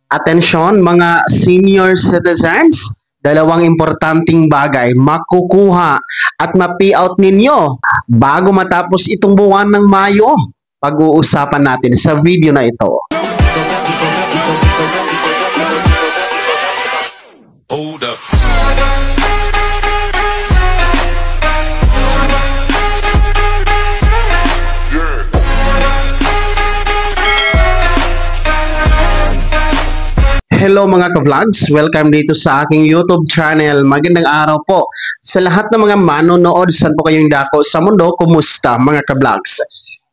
Atensyon mga senior citizens, dalawang importanteng bagay makukuha at ma-payout ninyo bago matapos itong buwan ng Mayo. Pag-uusapan natin sa video na ito. Hold up. Hello mga ka-vlogs! Welcome dito sa aking YouTube channel. Magandang araw po sa lahat ng mga manonood. Saan po kayong dako sa mundo? Kumusta mga ka-vlogs?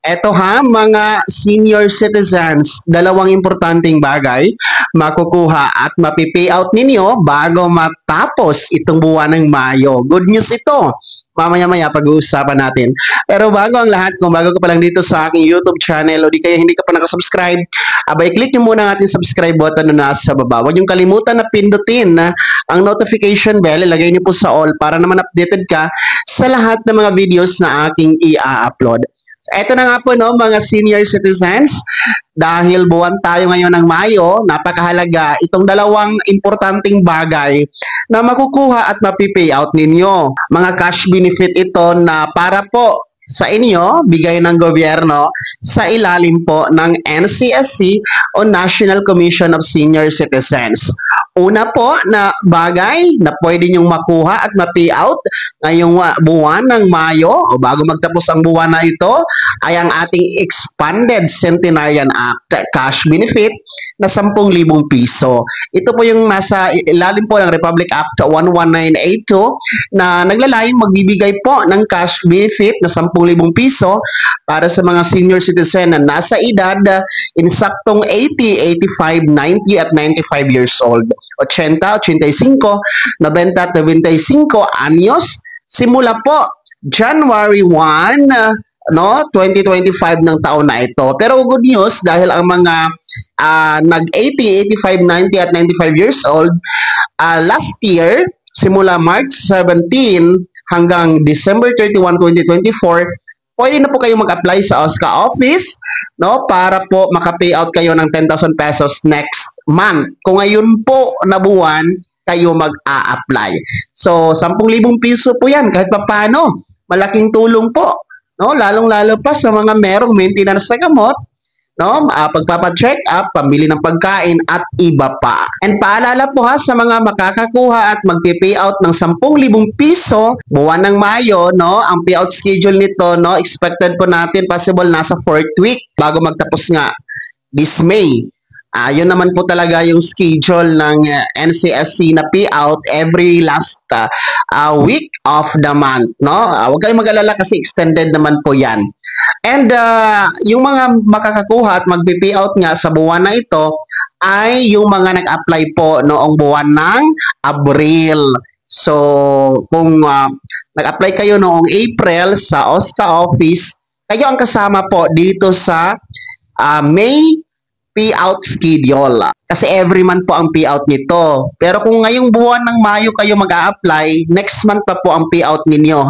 Eto ha, mga senior citizens, dalawang importanteng bagay makukuha at mapipayout ninyo bago matapos itong buwan ng Mayo. Good news ito. Mamaya-maya pag-uusapan natin. Pero bago ang lahat, kung bago ka pa lang dito sa aking YouTube channel o di kaya hindi ka pa nakasubscribe, abay click nyo muna ang ating subscribe button na nasa baba. Huwag nyo kalimutan na pindutin ang notification bell. Ilagay nyo po sa all para naman updated ka sa lahat ng mga videos na aking i-upload. Ito na nga po no, mga senior citizens, dahil buwan tayo ngayon ng Mayo, napakahalaga itong dalawang importanteng bagay na makukuha at mapipayout ninyo. Mga cash benefit ito na para po sa inyo, bigay ng gobyerno sa ilalim po ng NCSC o National Commission of Senior Citizens. Una po na bagay na pwede nyong makuha at ma-payout ngayong buwan ng Mayo o bago magtapos ang buwan na ito ay ang ating Expanded Centenarian Act cash benefit na 10,000 piso. Ito po yung nasa ilalim po ng Republic Act 11982 na naglalayong magbibigay po ng cash benefit na 10,000 piso para sa mga senior citizen na nasa edad insaktong 80, 85, 90 at 95 years old. 80, 85, 90 at 95 anyos simula po January 1, 2025 ng taon na ito. Pero good news dahil ang mga nag-80, 85, 90 at 95 years old last year simula March 17 hanggang December 31, 2024, pwede na po kayo mag-apply sa OSCA office para po maka-payout kayo ng 10,000 pesos next month. Kung ngayon po na buwan kayo mag-a-apply. So, 10,000 piso po yan kahit pa paano. Malaking tulong po. Lalong-lalo pa sa mga merong maintenance sa gamot, pagpapa-check up, pambili ng pagkain at iba pa. And paalala po sa mga makakakuha at magpe-payout ng 10,000 piso buwan ng Mayo, ang payout schedule nito, expected po natin possible nasa 4th week bago magtapos nga this May. Yun naman po talaga yung schedule ng NCSC na payout every last week of the month. Huwag kayong mag-alala kasi extended naman po yan. And yung mga makakakuha at magpe-payout nga sa buwan na ito ay yung mga nag-apply po noong buwan ng Abril. So, kung nag-apply kayo noong April sa OSCA office, kayo ang kasama po dito sa May payout schedule. Kasi every month po ang payout nito. Pero kung ngayong buwan ng Mayo kayo mag-a-apply, next month pa po ang payout ninyo,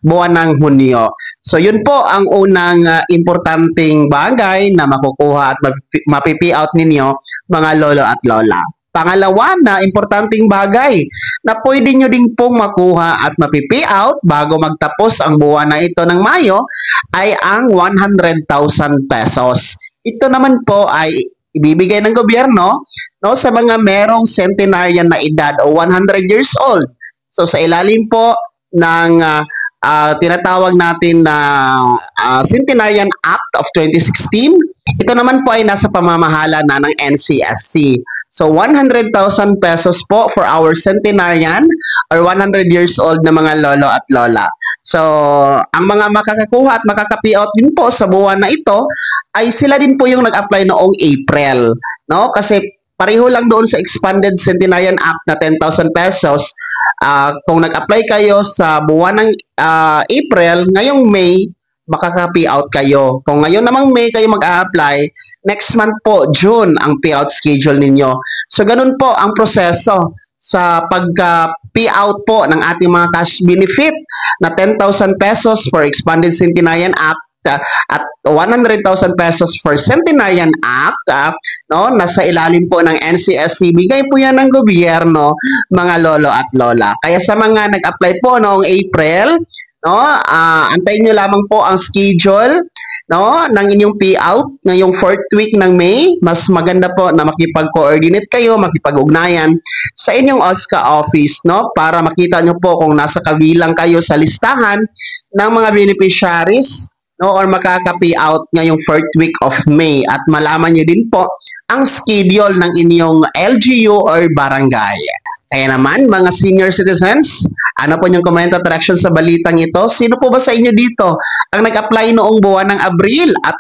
buwan ng Hunyo. So, yun po ang unang importanteng bagay na makukuha at mapipayout ninyo, mga lolo at lola. Pangalawa na importanteng bagay na pwede nyo din pong makuha at mapipayout bago magtapos ang buwan na ito ng Mayo ay ang 100,000 pesos. Ito naman po ay ibibigay ng gobyerno sa mga merong centenarian na edad o 100 years old. So sa ilalim po ng tinatawag natin na Centenarian Act of 2016, ito naman po ay nasa pamamahala na ng NCSC. So 100,000 pesos po for our centenarian or 100 years old na mga lolo at lola. So ang mga makakakuha at makaka-payout din po sa buwan na ito ay sila din po yung nag-apply noong April. Kasi pareho lang doon sa Expanded Centenarian Act na 10,000 pesos. Kung nag-apply kayo sa buwan ng April, ngayong May, makaka-payout kayo. Kung ngayon namang May kayo mag-a-apply, next month po, June, ang payout schedule ninyo. So, ganun po ang proseso sa pagka-payout po ng ating mga cash benefit na 10,000 pesos for Expanded Centenarian Act at 100,000 pesos for Centenarian Act, no? Nasa ilalim po ng NCSC. Bigay po yan ng gobyerno, mga lolo at lola. Kaya sa mga nag-apply po noong April, no? Antayin nyo lamang po ang schedule, no, ng inyong payout ngayong 4th week ng May. Mas maganda po na makipag-coordinate kayo, makipag-ugnayan sa inyong OSCA office, no, para makita nyo po kung nasa kabilang kayo sa listahan ng mga beneficiaries, no, or makaka-payout ngayong 4th week of May, at malaman nyo din po ang schedule ng inyong LGU or barangay. Kaya naman, mga senior citizens, ano po yung comment at reaction sa balitang ito? Sino po ba sa inyo dito ang nag-apply noong buwan ng Abril at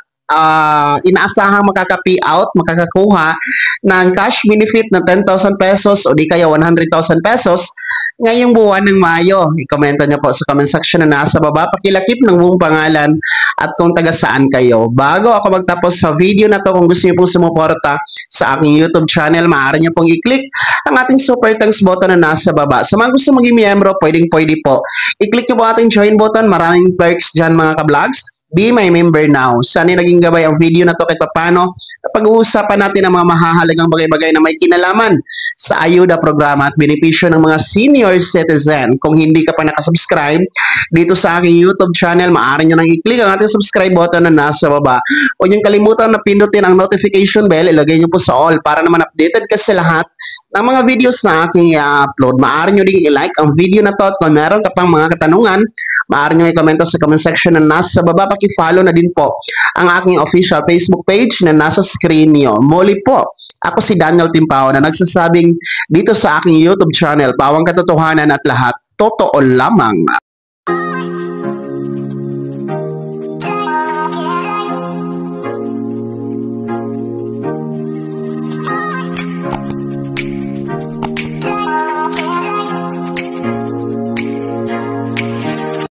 inaasahang makaka-payout, makakakuha ng cash benefit na 10,000 pesos o di kaya 100,000 pesos ngayong buwan ng Mayo? I-komento nyo po sa comment section na nasa baba. Pakilakip ng buong pangalan at kung taga saan kayo. Bago ako magtapos sa video na to, kung gusto nyo pong sumuporta sa aking YouTube channel, maaari nyo pong i-click ang ating super thanks button na nasa baba. Sa mga gusto maging miyembro, pwede po. I-click nyo po ating join button. Maraming perks dyan, mga ka-vlogs. Be my member now. Sana naging gabay ang video na to kahit papano. Pag-uusapan natin ang mga mahahalagang bagay-bagay na may kinalaman sa ayuda programa at benepisyo ng mga senior citizen. Kung hindi ka pa nakasubscribe dito sa aking YouTube channel, maaari nyo nang i-click ang ating subscribe button na nasa baba. Huwag niyong kalimutan na pindutin ang notification bell. Ilagay nyo po sa all para naman updated ka sa lahat ng mga videos na aking i-upload. Maaari nyo din i-like ang video na to at kung meron ka pang mga katanungan, maaari nyo i-komento sa comment section na nasa baba. Paki-follow na din po ang aking official Facebook page na nasa screen nyo. Muli po, ako si Daniel Timpao na nagsasabing dito sa aking YouTube channel, pawang katotohanan at lahat totoo lamang.